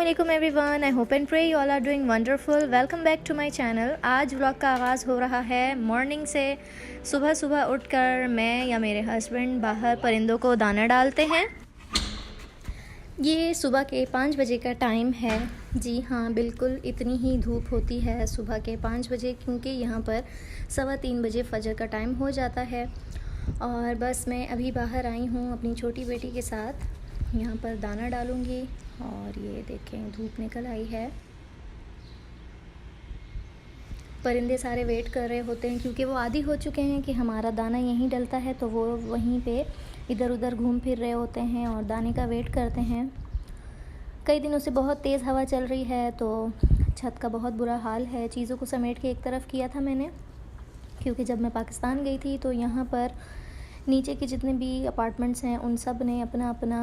अस्सलामुअलैकुम everyone, I hope and pray you all are doing wonderful. Welcome back to my channel. आज vlog का आगाज़ हो रहा है मॉर्निंग से। सुबह सुबह उठकर मैं या मेरे हस्बैंड बाहर परिंदों को दाना डालते हैं। ये सुबह के 5 बजे का टाइम है। जी हाँ, बिल्कुल इतनी ही धूप होती है सुबह के 5 बजे, क्योंकि यहाँ पर 3:15 बजे फजर का टाइम हो जाता है। और बस मैं अभी बाहर आई हूँ अपनी छोटी बेटी के साथ। यहाँ पर दाना डालूँगी और ये देखें धूप निकल आई है। परिंदे सारे वेट कर रहे होते हैं, क्योंकि वो आदी हो चुके हैं कि हमारा दाना यहीं डलता है, तो वो वहीं पे इधर उधर घूम फिर रहे होते हैं और दाने का वेट करते हैं। कई दिनों से बहुत तेज़ हवा चल रही है, तो छत का बहुत बुरा हाल है। चीज़ों को समेट के एक तरफ किया था मैंने, क्योंकि जब मैं पाकिस्तान गई थी तो यहाँ पर नीचे के जितने भी अपार्टमेंट्स हैं उन सब ने अपना अपना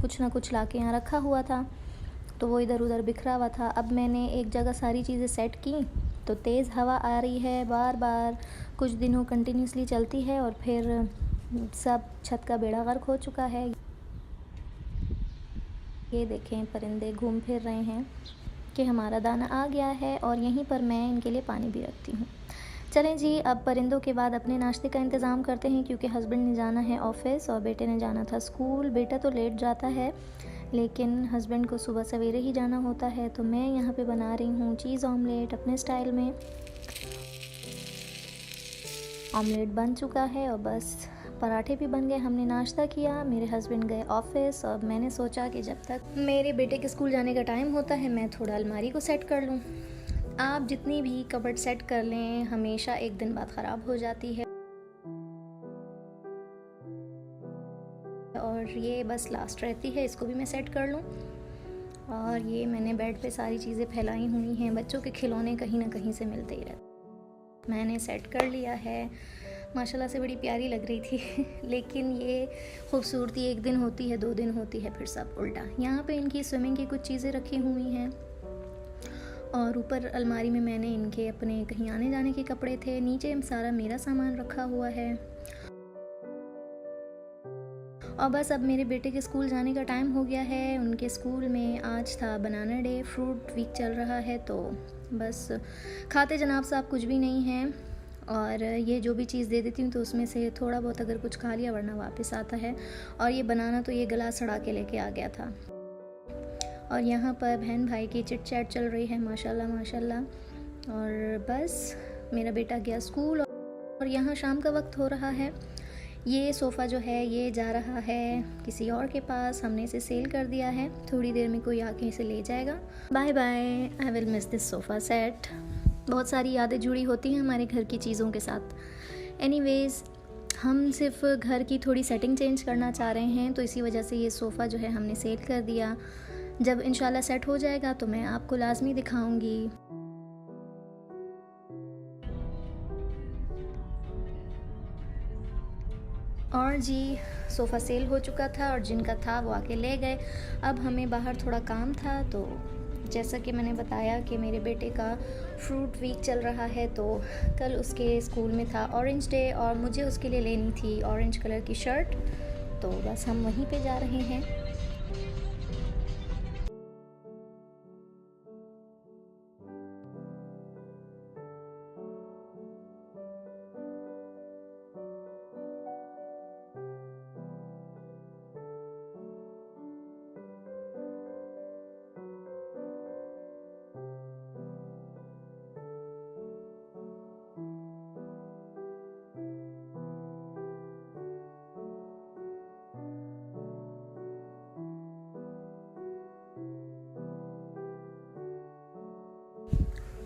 कुछ ना कुछ ला के यहाँ रखा हुआ था, तो वो इधर उधर बिखरा हुआ था। अब मैंने एक जगह सारी चीज़ें सेट की, तो तेज़ हवा आ रही है, बार बार कुछ दिनों कंटिन्यूसली चलती है और फिर सब छत का बेड़ा गर्क हो चुका है। ये देखें परिंदे घूम फिर रहे हैं कि हमारा दाना आ गया है, और यहीं पर मैं इनके लिए पानी भी रखती हूँ। चलें जी, अब परिंदों के बाद अपने नाश्ते का इंतज़ाम करते हैं, क्योंकि हस्बैंड ने जाना है ऑफ़िस और बेटे ने जाना था स्कूल। बेटा तो लेट जाता है, लेकिन हस्बैंड को सुबह सवेरे ही जाना होता है। तो मैं यहाँ पे बना रही हूँ चीज़ ऑमलेट अपने स्टाइल में। ऑमलेट बन चुका है और बस पराठे भी बन गए। हमने नाश्ता किया, मेरे हस्बैंड गए ऑफ़िस, और मैंने सोचा कि जब तक मेरे बेटे के स्कूल जाने का टाइम होता है मैं थोड़ा अलमारी को सेट कर लूँ। आप जितनी भी कबर्ड सेट कर लें, हमेशा एक दिन बाद ख़राब हो जाती है, और ये बस लास्ट रहती है। इसको भी मैं सेट कर लूँ। और ये मैंने बेड पे सारी चीज़ें फैलाई हुई हैं, बच्चों के खिलौने कहीं ना कहीं से मिलते ही रहते। मैंने सेट कर लिया है, माशाल्लाह से बड़ी प्यारी लग रही थी। लेकिन ये खूबसूरती एक दिन होती है, 2 दिन होती है, फिर सब उल्टा। यहाँ पे इनकी स्विमिंग की कुछ चीज़ें रखी हुई हैं, और ऊपर अलमारी में मैंने इनके अपने कहीं आने जाने के कपड़े थे। नीचे सारा मेरा सामान रखा हुआ है। और बस अब मेरे बेटे के स्कूल जाने का टाइम हो गया है। उनके स्कूल में आज था बनाना डे, फ्रूट वीक चल रहा है, तो बस खाते जनाब साहब कुछ भी नहीं है। और ये जो भी चीज़ दे देती हूँ तो उसमें से थोड़ा बहुत अगर कुछ खा लिया, वरना वापस आता है। और ये बनाना तो ये गला सड़ा के लेके आ गया था। और यहाँ पर बहन भाई की चिट चैट चल रही है, माशाल्लाह माशाल्लाह। और बस मेरा बेटा गया स्कूल, और यहाँ शाम का वक्त हो रहा है। ये सोफ़ा जो है ये जा रहा है किसी और के पास, हमने इसे सेल कर दिया है। थोड़ी देर में कोई आके इसे ले जाएगा। Bye bye, I will miss this sofa set. बहुत सारी यादें जुड़ी होती हैं हमारे घर की चीज़ों के साथ। एनीवेज़, हम सिर्फ घर की थोड़ी सेटिंग चेंज करना चाह रहे हैं, तो इसी वजह से ये सोफ़ा जो है हमने सेल कर दिया। जब इंशाल्लाह सेट हो जाएगा तो मैं आपको लाजमी दिखाऊंगी। और जी, सोफ़ा सेल हो चुका था, और जिनका था वो आके ले गए। अब हमें बाहर थोड़ा काम था, तो जैसा कि मैंने बताया कि मेरे बेटे का फ्रूट वीक चल रहा है, तो कल उसके स्कूल में था ऑरेंज डे, और मुझे उसके लिए लेनी थी ऑरेंज कलर की शर्ट। तो बस हम वहीं पे जा रहे हैं।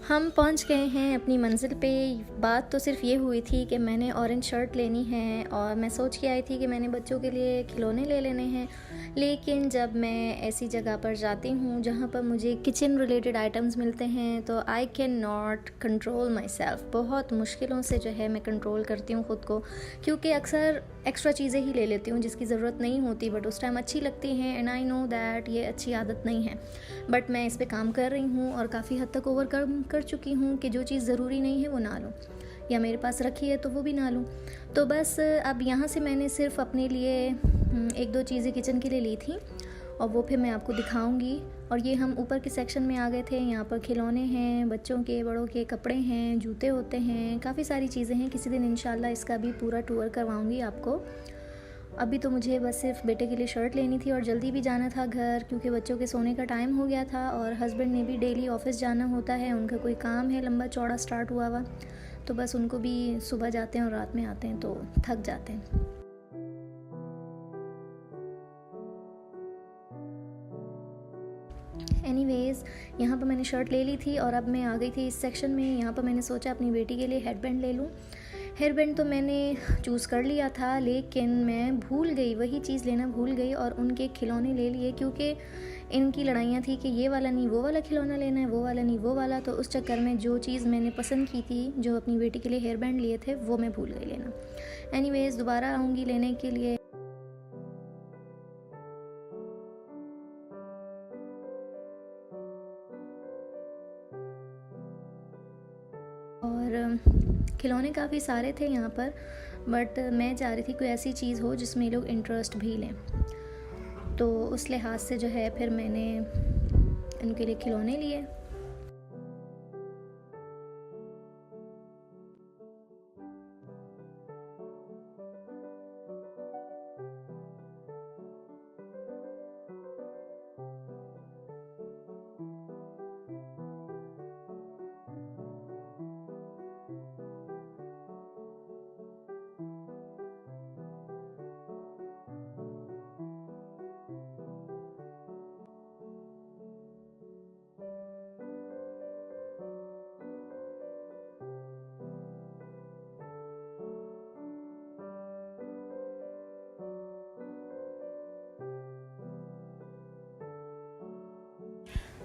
हम पहुंच गए हैं अपनी मंजिल पे। बात तो सिर्फ ये हुई थी कि मैंने ऑरेंज शर्ट लेनी है, और मैं सोच के आई थी कि मैंने बच्चों के लिए खिलौने ले लेने हैं। लेकिन जब मैं ऐसी जगह पर जाती हूँ जहाँ पर मुझे किचन रिलेटेड आइटम्स मिलते हैं, तो I can not control my self. बहुत मुश्किलों से जो है मैं कंट्रोल करती हूँ ख़ुद को, क्योंकि अक्सर एक्स्ट्रा चीज़ें ही ले लेती हूँ जिसकी ज़रूरत नहीं होती, बट उस टाइम अच्छी लगती हैं। एंड आई नो दैट ये अच्छी आदत नहीं है, बट मैं इस पर काम कर रही हूँ और काफ़ी हद तक ओवरकम कर चुकी हूँ कि जो चीज़ ज़रूरी नहीं है वो ना लूँ, या मेरे पास रखी है तो वो भी ना लूँ। तो बस अब यहाँ से मैंने सिर्फ अपने लिए 1-2 चीज़ें किचन के लिए ली थी, और वो फिर मैं आपको दिखाऊंगी। और ये हम ऊपर के सेक्शन में आ गए थे। यहाँ पर खिलौने हैं, बच्चों के बड़ों के कपड़े हैं, जूते होते हैं, काफ़ी सारी चीज़ें हैं। किसी दिन इंशाल्लाह इसका भी पूरा टूर करवाऊँगी आपको। अभी तो मुझे बस सिर्फ बेटे के लिए शर्ट लेनी थी और जल्दी भी जाना था घर, क्योंकि बच्चों के सोने का टाइम हो गया था और हस्बैंड ने भी डेली ऑफिस जाना होता है। उनका कोई काम है लंबा चौड़ा स्टार्ट हुआ हुआ, तो बस उनको भी सुबह जाते हैं और रात में आते हैं तो थक जाते हैं। एनीवेज़, यहाँ पर मैंने शर्ट ले ली थी और अब मैं आ गई थी इस सेक्शन में। यहाँ पर मैंने सोचा अपनी बेटी के लिए हेडबैंड ले लूँ। हेयरबैंड तो मैंने चूज़ कर लिया था, लेकिन मैं भूल गई, वही चीज़ लेना भूल गई और उनके खिलौने ले लिए, क्योंकि इनकी लड़ाइयाँ थी कि ये वाला नहीं वो वाला खिलौना लेना है, वो वाला नहीं वो वाला। तो उस चक्कर में जो चीज़ मैंने पसंद की थी, जो अपनी बेटी के लिए हेयरबैंड लिए थे, वो मैं भूल गई लेना। एनीवेज़, दोबारा आऊँगी लेने के लिए। और खिलौने काफ़ी सारे थे यहाँ पर, बट मैं चाह रही थी कोई ऐसी चीज़ हो जिसमें लोग इंटरेस्ट भी लें, तो उस लिहाज से जो है फिर मैंने उनके लिए खिलौने लिए।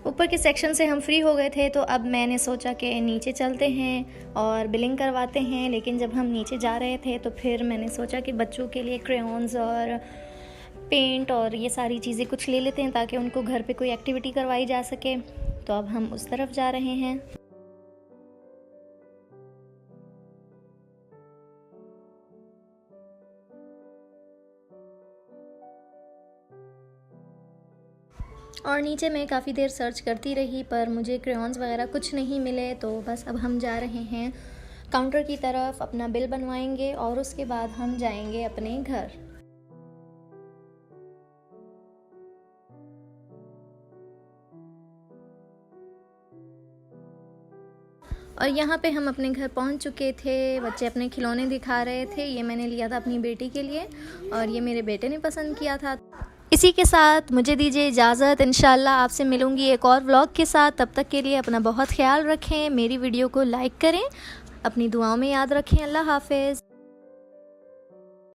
ऊपर के सेक्शन से हम फ्री हो गए थे, तो अब मैंने सोचा कि नीचे चलते हैं और बिलिंग करवाते हैं। लेकिन जब हम नीचे जा रहे थे तो फिर मैंने सोचा कि बच्चों के लिए क्रेयॉन्स और पेंट और ये सारी चीज़ें कुछ ले लेते हैं, ताकि उनको घर पे कोई एक्टिविटी करवाई जा सके। तो अब हम उस तरफ जा रहे हैं। और नीचे मैं काफ़ी देर सर्च करती रही, पर मुझे क्रेयॉन्स वगैरह कुछ नहीं मिले। तो बस अब हम जा रहे हैं काउंटर की तरफ, अपना बिल बनवाएंगे और उसके बाद हम जाएंगे अपने घर। और यहाँ पे हम अपने घर पहुँच चुके थे। बच्चे अपने खिलौने दिखा रहे थे। ये मैंने लिया था अपनी बेटी के लिए और ये मेरे बेटे ने पसंद किया था। इसी के साथ मुझे दीजिए इजाज़त। इंशाल्लाह आपसे मिलूँगी एक और व्लॉग के साथ। तब तक के लिए अपना बहुत ख्याल रखें, मेरी वीडियो को लाइक करें, अपनी दुआओं में याद रखें। अल्लाह हाफ़िज़।